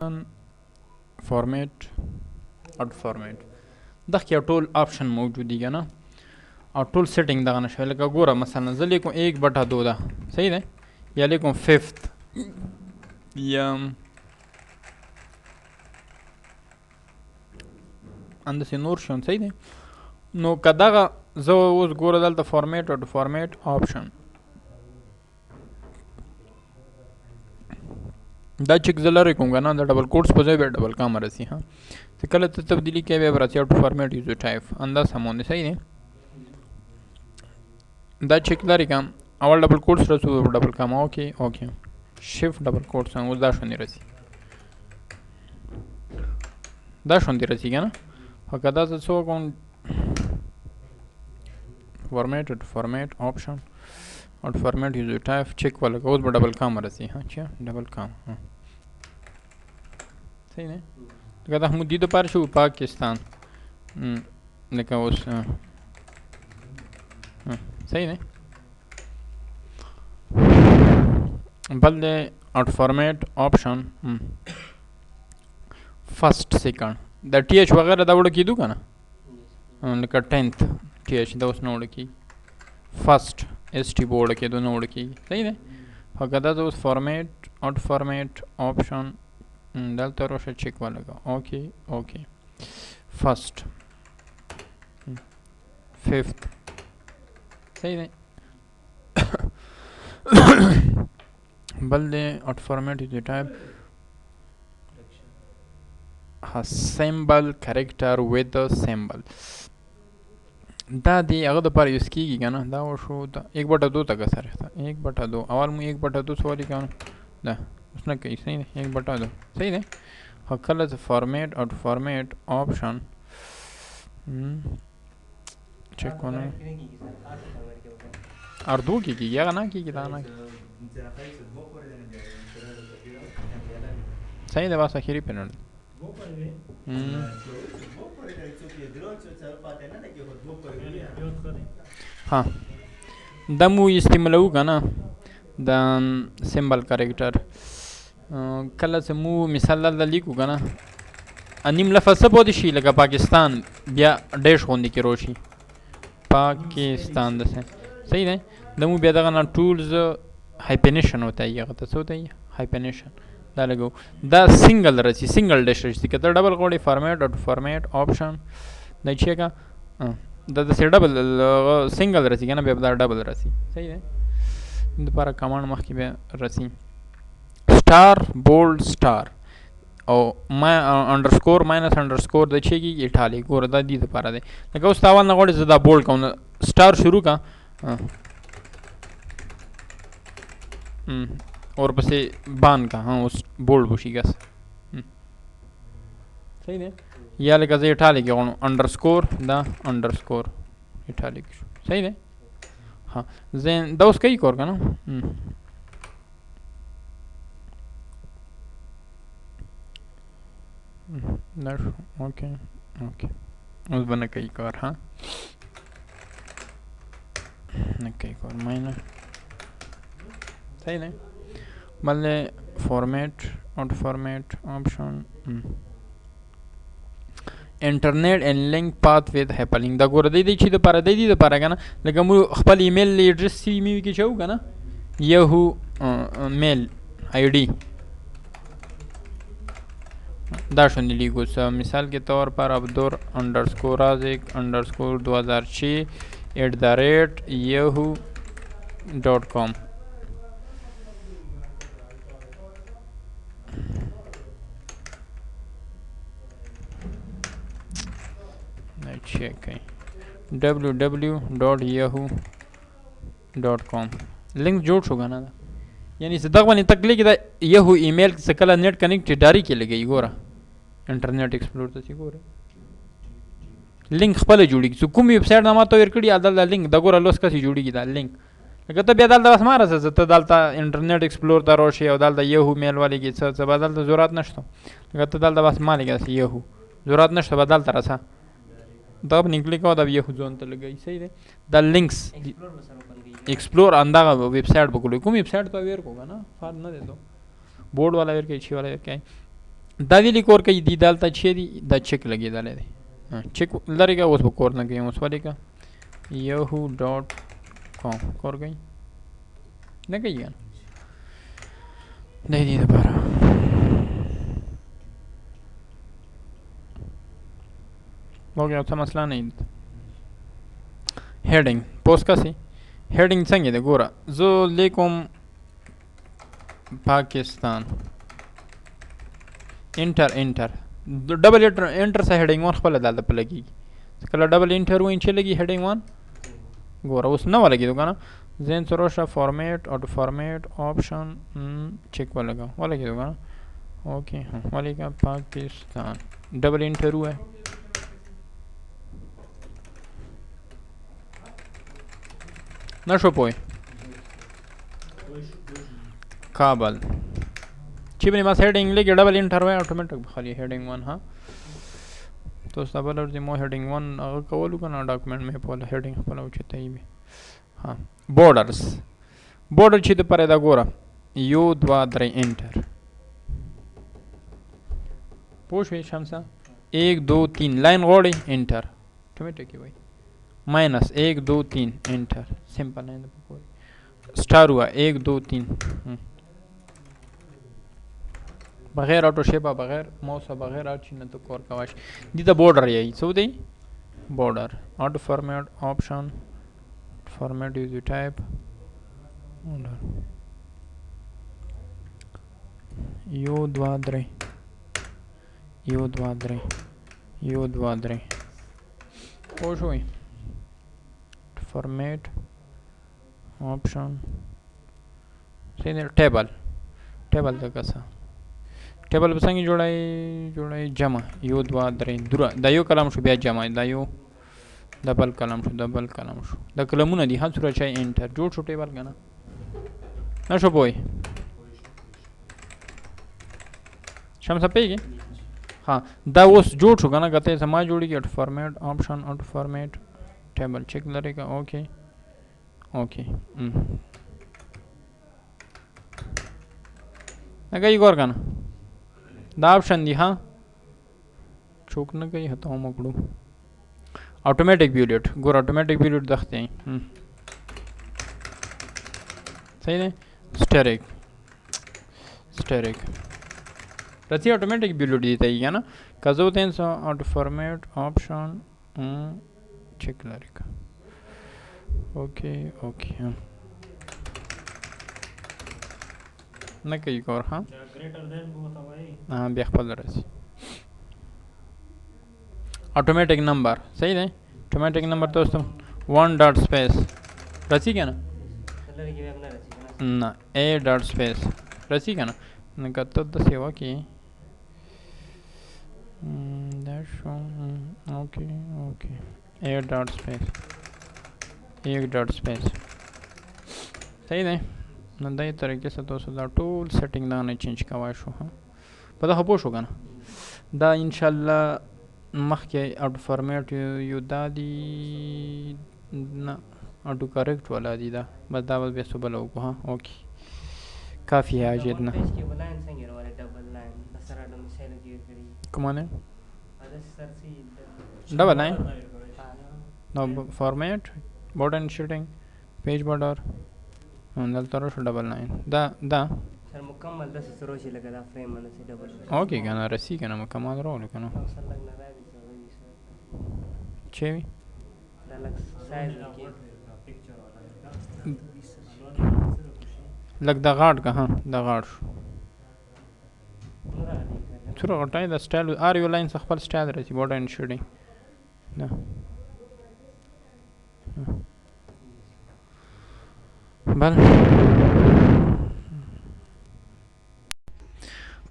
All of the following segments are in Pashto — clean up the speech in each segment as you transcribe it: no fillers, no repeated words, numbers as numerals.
فارمیٹ اٹ فارمیٹ دغه کې ټول آپشن موجود دي کنه او ټول سیټینګ دغه نشوي لکه ګوره مثلا زه لیکم 1/2 ده صحیح ده یا لیکم 5th یا انداسې نور شون صحیح ده نو که دغه زه اوس ګوره دلته فارمیټ اټ فارمیټ آپشن دا چیک زه لرې کوم که نه د ډبل کوټس په ځای بیا ډبل کام رسي ها چې کله ته تبدیلي کوې بیا به راځي اټو فارمیټ یوز ټایپ انداز همون دی صحیح دی دا چیک لرې کم اول ډبل کوټس رسو ډبل کام اوکې اوکې شفت ډبل کوټس اوس دا شوندې رسي دا شوندې رسي که نه خو که دا زه څه وکړم فارمیټ اټو فارمیټ آپشن اټو فارمیټ یوز ټایپ چیک ولګه اوس به ډبل کام رسي ها چې ډبل کام صحیح دی لکه دا همدې دپاره شو پاکستان لکه اوس صحیح دی بل دی اټو فارمیټ آپشن فرسٹ سیکنډ دا ټي ایچ وغیره دا وړه کېدو که نه لکه 10th ټي ایچ دا اوس نه وړه کېږي فرسٹ ایس ټي به وړه کېدو نه وړه کېږي صحیح دی خو که دا اوس فارمیټ اټو فارمیټ آپشن دلته راشه چیک ولګه اوکې اوکې فرسٹ 5th صحیح دی بل دی اټو فارمیټ یوز ټایپ سیمبل کریکټر وذ سیمبل دا دی هغه دپاره یوز کېږي که نه دا وشو دا 1/2 ته که سر 1/2 اول مو 1/2 څه ولیکم دا اوس نه کوي صحیح دی 1/2 صحیح دی خو کله چې فارمیټ اټو فارمیټ آپشن چیک ونه اردو کې کېږي هغه نه کېږي دا نه صحیح دی بس اخري پېنل ها دا مو استعمالوو که نه د سیمبل کریکټر کله چې مو مثال دلته لیکو که نه نیم لفظ څه پاتې شي لکه پاکستان بیا ډیش غوندې کې راشي پاکستان داسې صحیح دی د مو بیا دغه نه ټولز هایپنیشن ہوتا ہے هغه ته څه ہوتا ہے هایپنیشن دا لګو دا سنگل رسی سنگل ډیش رسی که ته ډبل غواړې فارمیټ اټو فارمیټ آپشن دا چې کا دا داسې ډبل سنگل رسی که نه بیا دا ډبل رسی صحیح دی دپاره کمانډ مخکې بیا رسی سٹار بولډ سٹار او انډرسکور ماینس انډرسکور د چې کېږي ایټالیک ګوره دا دې دپاره دی لکه اوس ته اول نه غواړې زه دا بولډ کوم سٹار شروع کا ورپسې بان کا ها اوس بولډ وشي ګس صحیح دی یا لکه زه ایټالیک یې غواړم انډرسکور دا انډرسکور ایټالیک شو صحیح دی ها زه دا اوس کوي کور که نه دا شو اوکې اوکې اوس به نه کوي کار ها نه کوي کار ماینر صحیح دی بل فارمیټ اټو فارمیټ آپشن انټرنیټ اینڈ لینک پات وذ هایپرلینک دا ګوره دی چې دپاره دی دپاره که نه لکه مو خپل ایمیل ایډرس سی مې کې چوو که نه یهو میل آئی डी دا شوندې لیکو مثال के तौर पर عبدور अंडरस्कोर आज़िक अंडरस्कोर 2006 @yahoo.com चेक है www.yahoo.com लिंक जोड़ शो गाना था यानी दग वाली तकलीफ की यहू ईमेल से कला नेट कनेक्ट डारी के लगे गोरा इंटरनेट एक्सप्लोर तो सी गोरा लिंक खपल जुड़ी सो कुम वेबसाइट नामा तो इरकड़ी आदल लिंक दगोरा लोस का सी जुड़ी की दा लिंक लगा तो बेदाल दस मारा से तो दालता इंटरनेट एक्सप्लोर ता रोशी और दालता यहू मेल वाली की सब बदल तो जरूरत नष्टो लगा तो दालता बस मालिक सी यहू जरूरत नष्टो बदल तरसा दब निकले का दब यहू जोन तो लगा सही है द लिंक्स एक्सप्लोर अंदा वेबसाइट बकुल कुम वेबसाइट तो अवेयर होगा ना फार ना दे दो बोर्ड वाला वेयर के अच्छी वाला वेयर क्या دا ویلی کور کوي دی دالته چې دی دا چک لګېدلی دی چک لرې که اوس به کور نه کوي اوس ولیکه یهو ډاټ کام کور کوي نه کوي که د دې دپاره اوکې او څه مسله نه هیډینګ پوسټ کسي هیډینګ څنګه دی ګوره زه لیکم پاکستان انټر انټر ډبل انټر سره هیډینګ ون خپله دلته په لګېږي کله ډبل انټر وایي چې لګي هیډینګ ون ګوره اوس نه ولګېدو که نه زین سروشه فارمیټ آټو فارمیټ آپشن چک ولګاو ولګېدو که نه اوکې ولیکه پاکستان ډبل انټر ووایه نشو پوی کابل چې بنې بس هیډینګ لګي ډبل انټر وای اتوماتیک خالی هیډینګ ون ها تو سبل ورځ مو هیډینګ ون هغه کولو کنه ډاکومنٹ مې په هیډینګ خپل او چته وي ها بورډرز بورډر چې د پره دا ګوره یو 2 3 انټر پوښوي شمسه 1 2 3 लाइन غوړي انټر اتوماتیک وای माइनस 1 2 3 एंटर सिंपल है स्टार हुआ 1 2 3 बगैर ऑटो शेपा बगैर माउस बगैर आची न तो कोर कावाश दी द बॉर्डर यही सो दे border auto format option format use type यो 2 3 यो 2 3 यो 2 3 पोशोई format option टेबल टेबल तक कसा टेबल बसंगी जोड़ाई जमा यो 2 3 दूरा दायो कलम शो बया जमा दायो डबल कलम शो द कलमونه दि हाँ सुरा चाहे एंटर जोड़ शो टेबल गाना ना शो बोय शम सपेगे हाँ दा वो जोड़ शो गाना गते समाज जोड़ी के format option auto format table check करेगा ओके ओके गई गौर का ना द ऑप्शन दी हाँ चूक न गई हता मकड़ू ऑटोमेटिक ब्यूलेट गोर ऑटोमेटिक ब्यूलेट दखते हैं सही ने स्टेरिक स्टेरिक रची ऑटोमेटिक ब्यूलेट देता ही है ना कजो तेन सा ऑटो फॉर्मेट ऑप्शन चेक करेगा ओके ओके न कई और हाँ हाँ बेखपल रसी ऑटोमेटिक नंबर सही है ऑटोमेटिक नंबर दोस्तों 1 डॉट स्पेस रसी क्या ना ए डॉट स्पेस रसी क्या ना तो सेवा की ओके ओके ए डॉट स्पेस एक डॉट स्पेस सही है न दही तरीके से दोस्तों दा टूल सेटिंग दा ने चेंज करवा शो हाँ पता हो पोश होगा ना दा इंशाल्लाह मख के ऑटो फॉर्मेट यू दा दी ना ऑटो करेक्ट वाला दी दा बस दा बस बेसो बलो को हाँ ओके काफ़ी है आज इतना कमाने double line no format border shading page border अंदर तरह से डबल लाइन दा सर मुकम्मल 10 सरोशी लगा दा फ्रेम में से डबल ओके कहना रसी कहना मुकम्मल रोल कहना छेवी अलग साइज की लग दा गार्ड का हाँ दा गार्ड थोड़ा घटाए दा स्टाइल आर यू लाइन सखपल स्टाइल रहती बॉर्डर एंड शेडिंग ना बल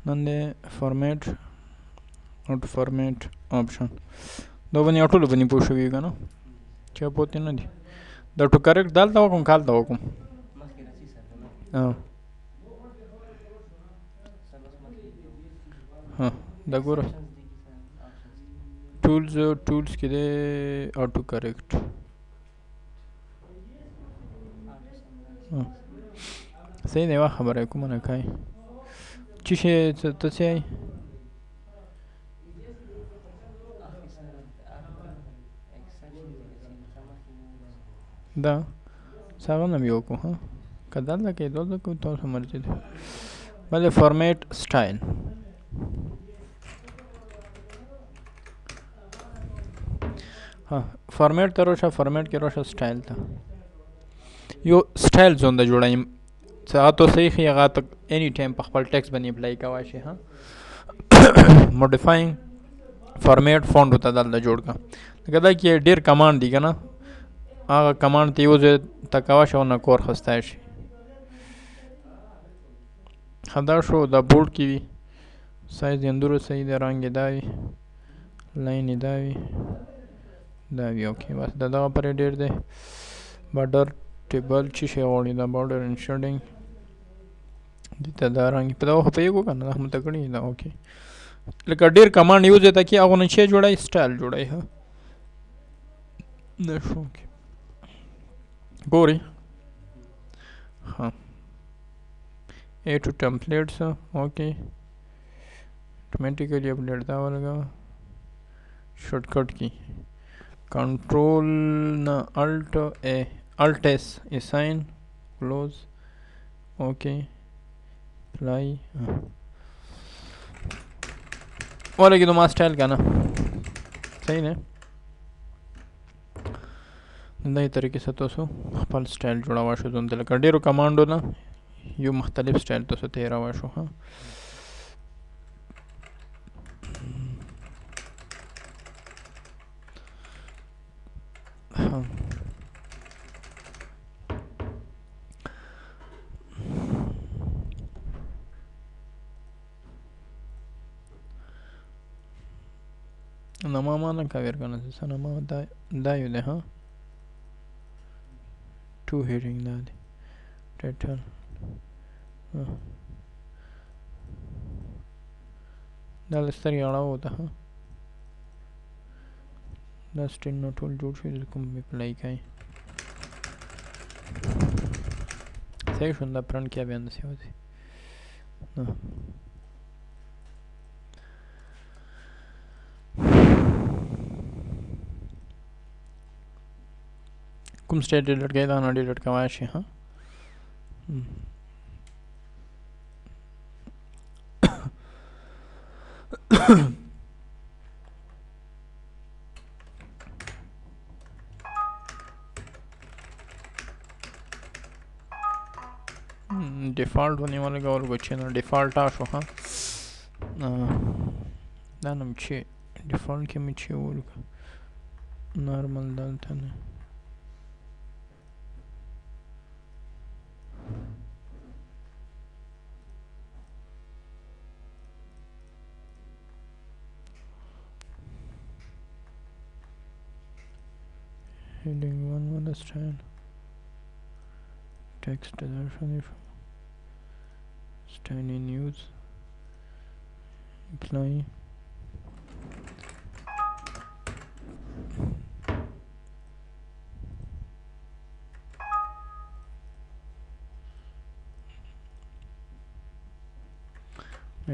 नंदे फॉर्मेट ऑटो फॉर्मेट ऑप्शन दो बनी ऑटो बनी पोशवी का ना क्या पोते ना दी द टू करेक्ट डाल दो कौन काल दो कौन हाँ दगोरा टूल्स के दे ऑटो करेक्ट सही नहीं वाह खबर है कुछ ना खाए चीज़ें तो से دا څنګه نم یو کو ها کدل کې دول کو تاسو مرزي ده بل فارمیټ سټایل ها فارمیټ ته راشه فارمیټ کې راشه سټایل ته یو سټایل زون د جوړایم څه تاسو صحیح هغه ته اني ټایم په خپل ټیکس باندې اپلای کوای شي ها modifying فارمیټ فونټ ته دلته جوړ کا لکه دا کې ډیر کمانډ دي کنه هغه کمانډ ته یوز تکاوه شو نه کور خستای شي خدا شو د بورډ کې وي سایز اندورو صحیح دی رنگ دا وي لاین دا وي دا وي اوکې بس دغه پر ډیر دی border ټیبل چې شی غوړي دا border and shading دته دا رنگ په دغه په یو کنه هم تکړی دا اوکې لکه ډیر کمانډ یوز ته کې هغه نه شي جوړای سټایل جوړای ها نه شو ګوري ها A to templates okay automatically update دا ولګا shortcut की control ना alt a alt s assign close okay apply ولګي نو ما سټایل کنه صحیح نه دای طریقې سره تاسو خپل سټایل جوړاوه شو زم دلته ډیرو کمانډو نه یو مختلف سټایل تاسو ته راوړ شو ها نما نه کاویر کنه سنه ما دا یو ده ها تو هیډینګ دا دی ټایټل دا لستر یاړه وته ها دا سټین نو ټول جوړ شو کوم اپلای کای صحیح شوندا پرن کیا بیان سی وځي کوم سټیټ ډیلیټ کړه دا نه ډیلیټ کوای شي ها डिफॉल्ट होने वाले का और कुछ ना डिफॉल्ट आशो हाँ ना नम छे डिफॉल्ट के में छे और नॉर्मल डालता ना heading 1 understand text stand in use apply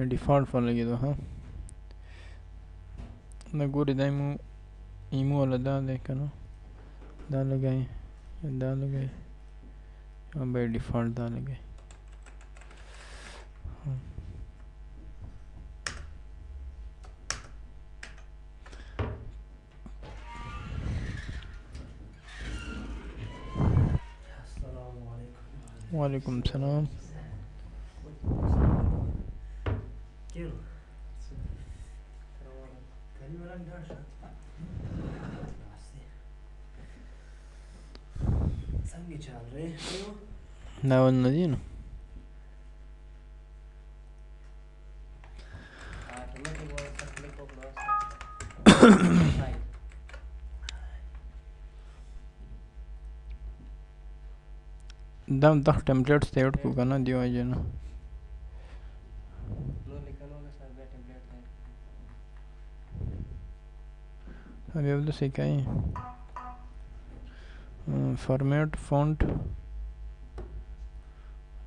default पर लगे तो हाँ ना गोरी दाइमू ईमू वाला दाल है क्या दाल लगाए हाँ बाय डिफॉल्ट दाल लगाए वालेकुम सलाम ना वरना जी ना दम तक टेम्पलेट्स सेट को करना दियो है ना अभी अब तो सीखा ही फॉर्मेट फॉन्ट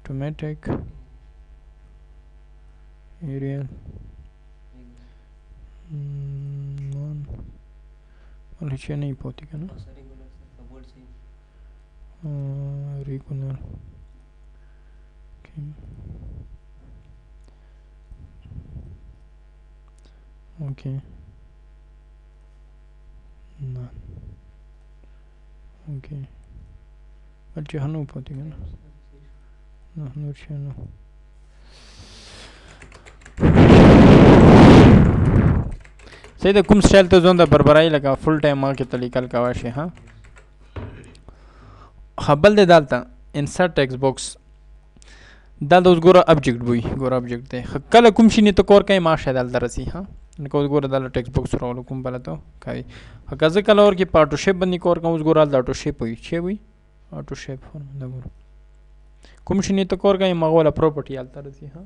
ऑटोमेटिक एरियल और नीचे नहीं पोती का ना regular okay none okay بل چې هنو پاتې کنه نه نور شي نو صحیح ده کوم سټایل ته ځون د بربرای لکه فل ټایم ما کې تلیکل کوا شي ها خپل د دالته انسرټ ټیکس باکس دا د اوس ګوره ابجیکټ وي ګوره ابجیکټ دی کله کوم شي نه ته کور کوي ما شه دالته رسی ها نو اوس ګوره د ټیکس باکس راول کوم بل ته کوي هغه ځکه لور کې پاټو شیپ باندې کور کوم اوس ګوره د اټو شیپ وي چې وي اټو شیپ فورم دا ګوره کوم شي نه ته کور کوي ما ولا پراپرټي دالته رسی ها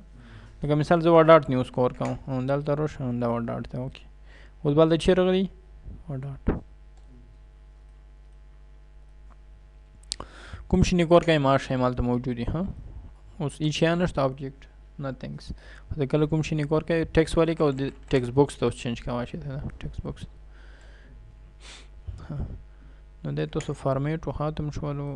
لکه مثال زه ډاټ نیوز کور کوم دالته روش دا ډاټ ته اوکې اوس بل د چیر غلی ډاټ کوم شي نه کور کوي ما شه مالته موجودي ها اوس ای شي نشته ابجیکټ نثینګز دا کله کوم شي نه کور کوي ټیکس والی کو د ټیکس باکس ته چینج کوا شي دا ټیکس باکس نو د تاسو فارمیټ او خاتم شوالو